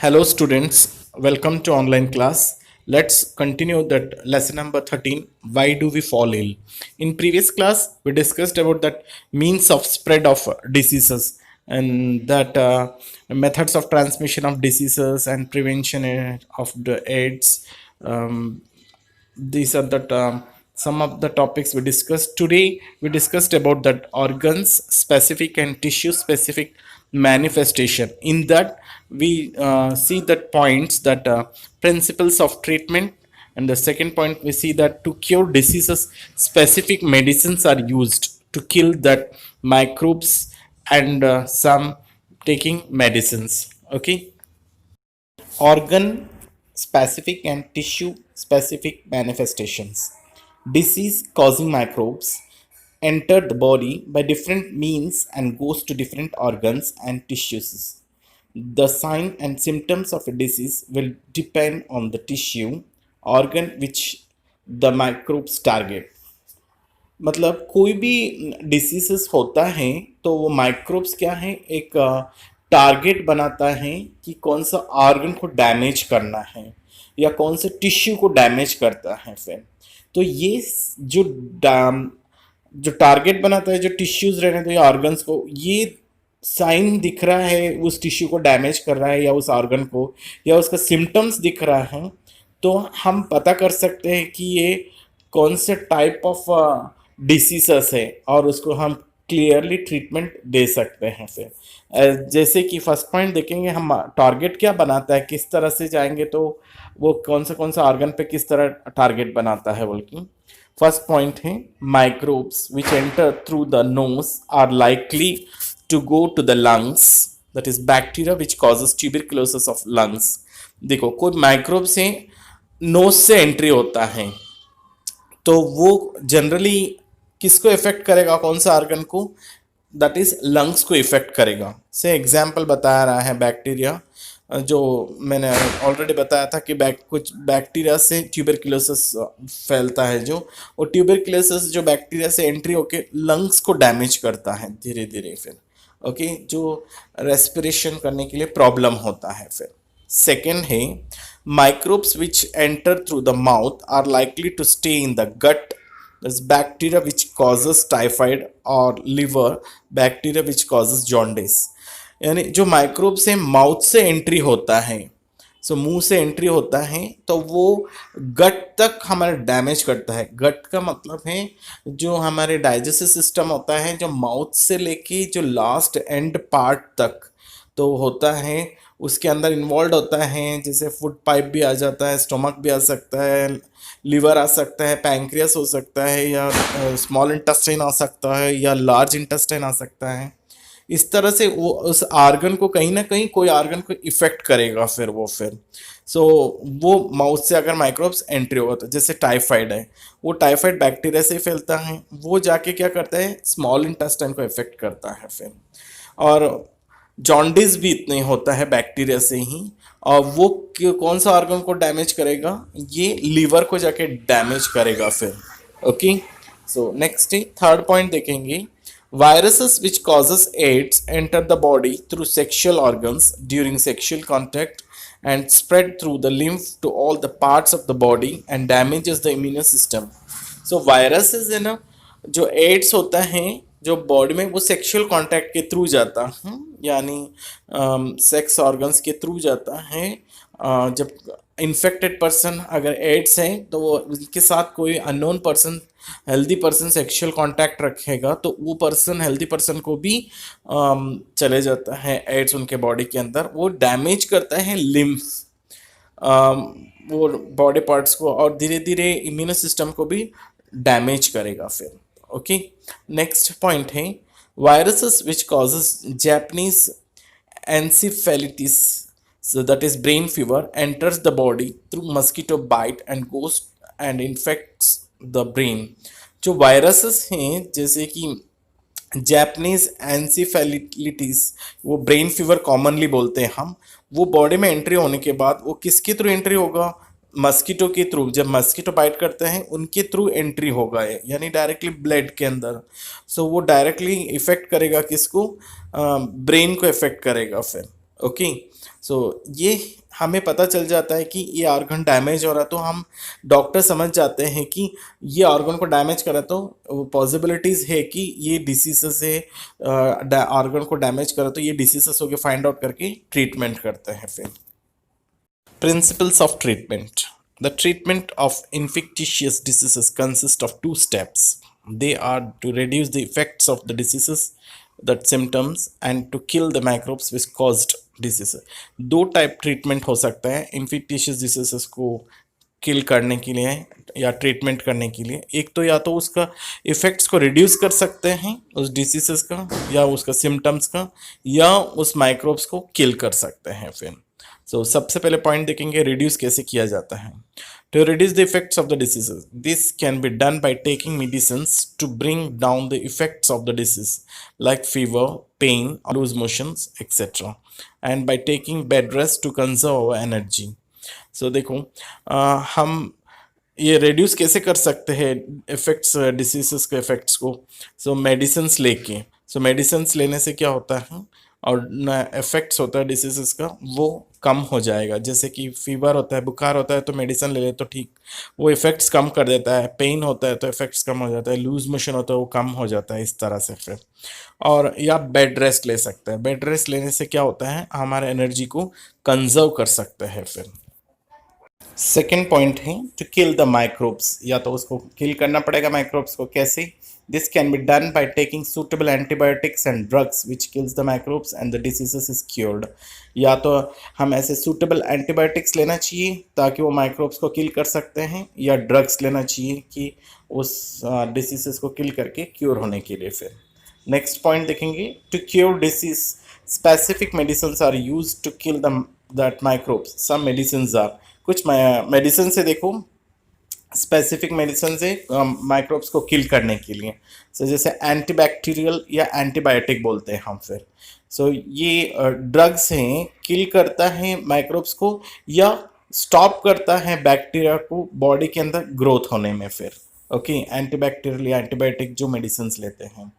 Hello students, welcome to online class. Let's continue that lesson number 13. Why do we fall ill? In previous class, we discussed about that means of spread of diseases and that methods of transmission of diseases and prevention of the AIDS. These are the some of the topics we discussed today. We discussed about that organs specific and tissue specific manifestation. In that we see that points that principles of treatment, and the second point we see that to cure diseases specific medicines are used to kill that microbes, and some taking medicines. Okay, organ specific and tissue specific manifestations. Disease causing microbes enter the body by different means and goes to different organs and tissues. The sign and symptoms of a disease will depend on the tissue, organ which the microbes target. मतलब कोई भी diseases होता है तो वो microbes क्या है, एक टारगेट बनाता है कि कौन सा ऑर्गन को डैमेज करना है या कौन से टिश्यू को डैमेज करता है। फिर तो ये जो जो टारगेट बनाता है, जो टिश्यूज रहने तो या ऑर्गन्स को, ये साइन दिख रहा है उस टिश्यू को डैमेज कर रहा है या उस ऑर्गन को, या उसका सिम्टम्स दिख रहा है, तो हम पता कर सकते हैं कि ये कौन से टाइप ऑफ डिसीजेस है और उसको हम क्लियरली ट्रीटमेंट दे सकते हैं। फिर जैसे कि फर्स्ट पॉइंट देखेंगे हम, टारगेट क्या बनाता है, किस तरह से जाएंगे तो वो कौन सा ऑर्गन पे किस तरह टारगेट बनाता है बोल की। फर्स्ट पॉइंट है microbes which enter through the nose are likely to go to the lungs, that is bacteria which causes tuberculosis of lungs. देखो कोई माइक्रोब से नोज से एंट्री होता है तो वो जनरली किसको इफेक्ट करेगा, कौन सा ऑर्गन को, दैट इज लंग्स को इफेक्ट करेगा। से एग्जाम्पल बता रहा है बैक्टीरिया, जो मैंने ऑलरेडी बताया था कि कुछ बैक्टीरिया से ट्यूबरकुलोसिस फैलता है, जो वो ट्यूबरकुलोसिस जो बैक्टीरिया से एंट्री होके लंग्स को डैमेज करता है धीरे धीरे। फिर ओके, जो रेस्पिरेशन करने के लिए प्रॉब्लम होता है। फिर सेकेंड है microbes which enter through the mouth are likely to stay in the gut. There's bacteria which causes typhoid or liver, bacteria which causes jaundice. यानी जो माइक्रोब से माउथ से एंट्री होता है, सो मुंह से एंट्री होता है तो वो गट तक हमारा डैमेज करता है। गट का मतलब है जो हमारे डाइजेस्टिव सिस्टम होता है, जो माउथ से लेके जो लास्ट एंड पार्ट तक तो होता है, उसके अंदर इन्वॉल्व होता है। जैसे फूड पाइप भी आ जाता है, स्टोमक भी आ सकता है, लिवर आ सकता है, पैंक्रियास हो सकता है, या स्मॉल इंटेस्टाइन आ सकता है, या लार्ज इंटेस्टाइन आ सकता है। इस तरह से वो उस आर्गन को कहीं ना कहीं कोई आर्गन को इफेक्ट करेगा। फिर सो वो माउथ से अगर माइक्रोब्स एंट्री होगा, तो जैसे टाइफाइड है, वो टाइफाइड बैक्टीरिया से फैलता है, वो जाके क्या करता है, स्मॉल इंटेस्टाइन को इफेक्ट करता है। फिर और जॉन्डिस भी इतने होता है बैक्टीरिया से ही, और वो कौन सा ऑर्गन को डैमेज करेगा, ये लीवर को जाके डैमेज करेगा। फिर okay, so next third point देखेंगे, viruses which causes AIDS enter the body through sexual organs during sexual contact and spread through the lymph to all the parts of the body and damages the immune system. So viruses है ना, जो ads होता है जो body में, वो sexual contact के through जाता है, यानी सेक्स ऑर्गन्स के थ्रू जाता है। जब इन्फेक्टेड पर्सन अगर एड्स है तो वो उनके साथ कोई unknown person, healthy person sexual contact रखेगा तो वो पर्सन, हेल्दी पर्सन को भी चले जाता है एड्स उनके बॉडी के अंदर। वो डैमेज करता है लिम्फ, वो बॉडी पार्ट्स को, और धीरे धीरे इम्यून सिस्टम को भी डैमेज करेगा। फिर ओके, नेक्स्ट पॉइंट है viruses which causes Japanese encephalitis, so that is brain fever, enters the body through mosquito bite and goes and infects the brain. जो वायरसेस हैं जैसे कि जैपनीज एनसीफेलिटिस, वो ब्रेन फीवर कॉमनली बोलते हैं हम, वो बॉडी में एंट्री होने के बाद वो किसके थ्रू एंट्री होगा, मस्कीटो के थ्रू। जब मस्कीटो बाइट करते हैं उनके थ्रू एंट्री होगा, यानी डायरेक्टली ब्लड के अंदर। सो वो डायरेक्टली इफेक्ट करेगा किसको, ब्रेन को इफेक्ट करेगा। फिर ओके। सो ये हमें पता चल जाता है कि ये ऑर्गन डैमेज हो रहा, तो हम डॉक्टर समझ जाते हैं कि ये ऑर्गन को डैमेज करा, तो पॉसिबिलिटीज है कि ये डिसीजेस है, ऑर्गन को डैमेज करा तो ये डिसीजेस हो गए, फाइंड आउट करके ट्रीटमेंट करते हैं फिर। Principles of treatment. The treatment of infectious diseases consists of two steps. They are to reduce the effects of the diseases, the symptoms, and to kill the microbes which caused disease. दो type treatment हो सकता है इन्फेक्टिशियस diseases को किल करने के लिए या treatment करने के लिए। एक तो या तो उसका इफेक्ट्स को रिड्यूस कर सकते हैं उस डिसीजेस का या उसका सिम्टम्स का, या उस माइक्रोब्स को किल कर सकते हैं फिर। सबसे पहले पॉइंट देखेंगे रिड्यूस कैसे किया जाता है। To reduce the effects of the diseases, this can be done by taking medicines to bring down the effects of the disease like fever, pain, loose motions etcetera, and by taking bed rest to conserve energy. देखो, हम ये reduce कैसे कर सकते हैं effects, diseases के effects को। Medicines लेके, मेडिसिन्स लेने से क्या होता है और इफेक्ट्स होता है डिसीजेस का वो कम हो जाएगा। जैसे कि फीवर होता है, बुखार होता है तो मेडिसिन ले ले तो ठीक, वो इफेक्ट्स कम कर देता है। पेन होता है तो इफेक्ट्स कम हो जाता है। लूज मोशन होता है वो कम हो जाता है इस तरह से फिर। और या बेड रेस्ट ले सकते हैं। बेड रेस्ट लेने से क्या होता है, हमारे एनर्जी को कंजर्व कर सकते हैं फिर। सेकेंड पॉइंट है टू किल द माइक्रोब्स, या तो उसको किल करना पड़ेगा माइक्रोब्स को। कैसे? This can be done by taking suitable antibiotics and drugs which kills the microbes and the diseases is cured. या तो हम ऐसे सुटेबल एंटीबायोटिक्स लेना चाहिए ताकि वो माइक्रोब्स को किल कर सकते हैं, या ड्रग्स लेना चाहिए कि उस डिसीजेस को किल करके क्योर होने के लिए फिर। नेक्स्ट पॉइंट देखेंगे, to cure disease specific medicine are use to kill that microbes. Some medicine are, कुछ मेडिसिन से देखो स्पेसिफिक मेडिसिन से माइक्रोब्स को किल करने के लिए। जैसे एंटीबैक्टीरियल या एंटीबायोटिक बोलते हैं हम फिर। ये ड्रग्स हैं, किल करता है माइक्रोब्स को या स्टॉप करता है बैक्टीरिया को बॉडी के अंदर ग्रोथ होने में फिर। ओके, एंटीबैक्टीरियल या एंटीबायोटिक जो मेडिसिन लेते हैं,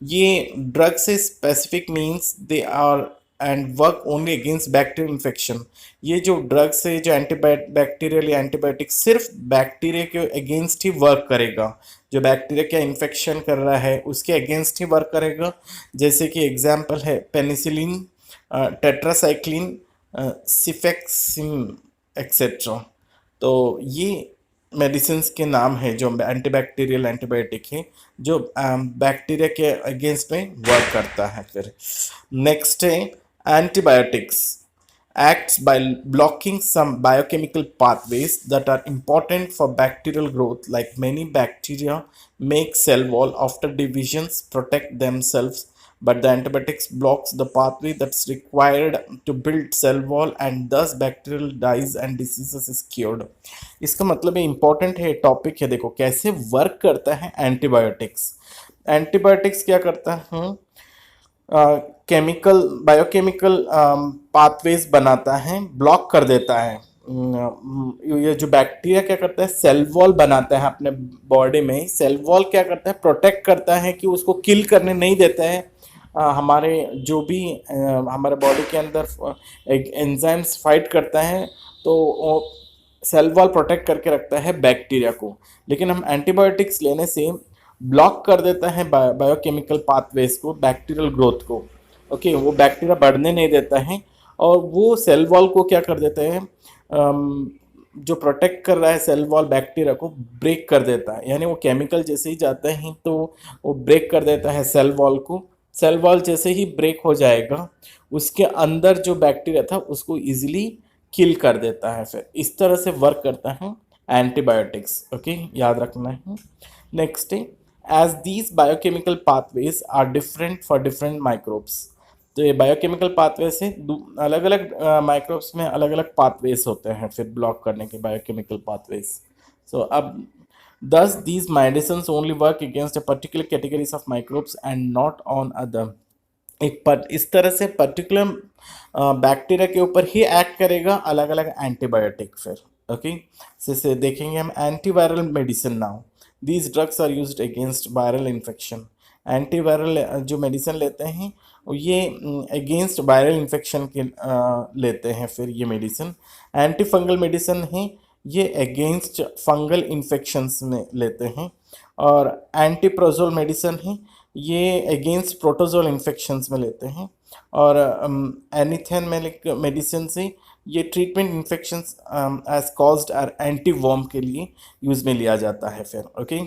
ये ड्रग से specific means they are and work only against bacterial infection. ये जो ड्रग्स है, जो बैक्टीरियल या एंटीबायोटिक, सिर्फ बैक्टीरिया के अगेंस्ट ही वर्क करेगा। जो बैक्टीरिया का इन्फेक्शन कर रहा है उसके अगेंस्ट ही वर्क करेगा। जैसे कि एग्जांपल है पेनिसिलिन, टेट्रासाइक्लिन, सिफेक्सिम एक्सेट्रा। तो ये मेडिसिन के नाम है जो एंटीबैक्टीरियल एंटीबायोटिक है, जो बैक्टीरिया के अगेंस्ट में वर्क करता है फिर। नेक्स्ट है antibiotics acts by blocking some biochemical pathways that are important for bacterial growth. Like many bacteria make cell wall after divisions protect themselves, but the antibiotics blocks the pathway that's required to build cell wall, and thus bacterial dies and diseases is cured. इसका मतलब है important है topic है। देखो कैसे work करता है antibiotics. Antibiotics क्या करता है, केमिकल बायोकेमिकल पाथवेज बनाता है, ब्लॉक कर देता है। ये जो बैक्टीरिया क्या करता है, सेल वॉल बनाता है अपने बॉडी में। सेल वॉल क्या करता है, प्रोटेक्ट करता है कि उसको किल करने नहीं देता है। हमारे जो भी हमारे बॉडी के अंदर एक एंजाइम्स फाइट करता है, तो सेल वॉल प्रोटेक्ट करके रखता है बैक्टीरिया को। लेकिन हम एंटीबायोटिक्स लेने से ब्लॉक कर देता है बायोकेमिकल पाथवेज को, बैक्टीरियल ग्रोथ को। ओके, वो बैक्टीरिया बढ़ने नहीं देता है, और वो सेल वॉल को क्या कर देता है, जो प्रोटेक्ट कर रहा है सेल वॉल बैक्टीरिया को ब्रेक कर देता है। यानी वो केमिकल जैसे ही जाते हैं तो वो ब्रेक कर देता है सेल वॉल को। सेल वॉल जैसे ही ब्रेक हो जाएगा, उसके अंदर जो बैक्टीरिया था उसको इजीली किल कर देता है फिर। इस तरह से वर्क करता है एंटीबायोटिक्स। ओके, याद रखना है। नेक्स्ट है, as these biochemical pathways are different for different microbes. तो ये बायोकेमिकल पाथवेज से अलग अलग माइक्रोब्स में अलग अलग पाथवेज होते हैं फिर ब्लॉक करने के बायोकेमिकल पाथवेज। अब thus these medicines only work against a particular categories of microbes and not on other। इस तरह से पर्टिकुलर बैक्टीरिया के ऊपर ही एक्ट करेगा अलग अलग एंटीबायोटिक फिर। ओके, जैसे देखेंगे हम antiviral medicine now. These drugs are used against viral infection antiviral जो मेडिसिन लेते हैं ये अगेंस्ट वायरल इन्फेक्शन के लेते हैं। फिर ये मेडिसिन एंटी फंगल मेडिसिन है, ये अगेंस्ट फंगल इन्फेक्शंस में लेते हैं। और एंटीप्रोजोल मेडिसिन है, ये अगेंस्ट प्रोटोजोल इन्फेक्शंस में लेते हैं। और एनिथेनमेलिक मेडिसिन से ये treatment infections as caused are anti worm के लिए यूज में लिया जाता है। फिर okay,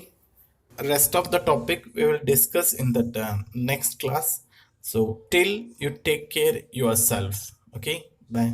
rest of the topic we will discuss in the next class. So till you take care yourself. Okay, bye.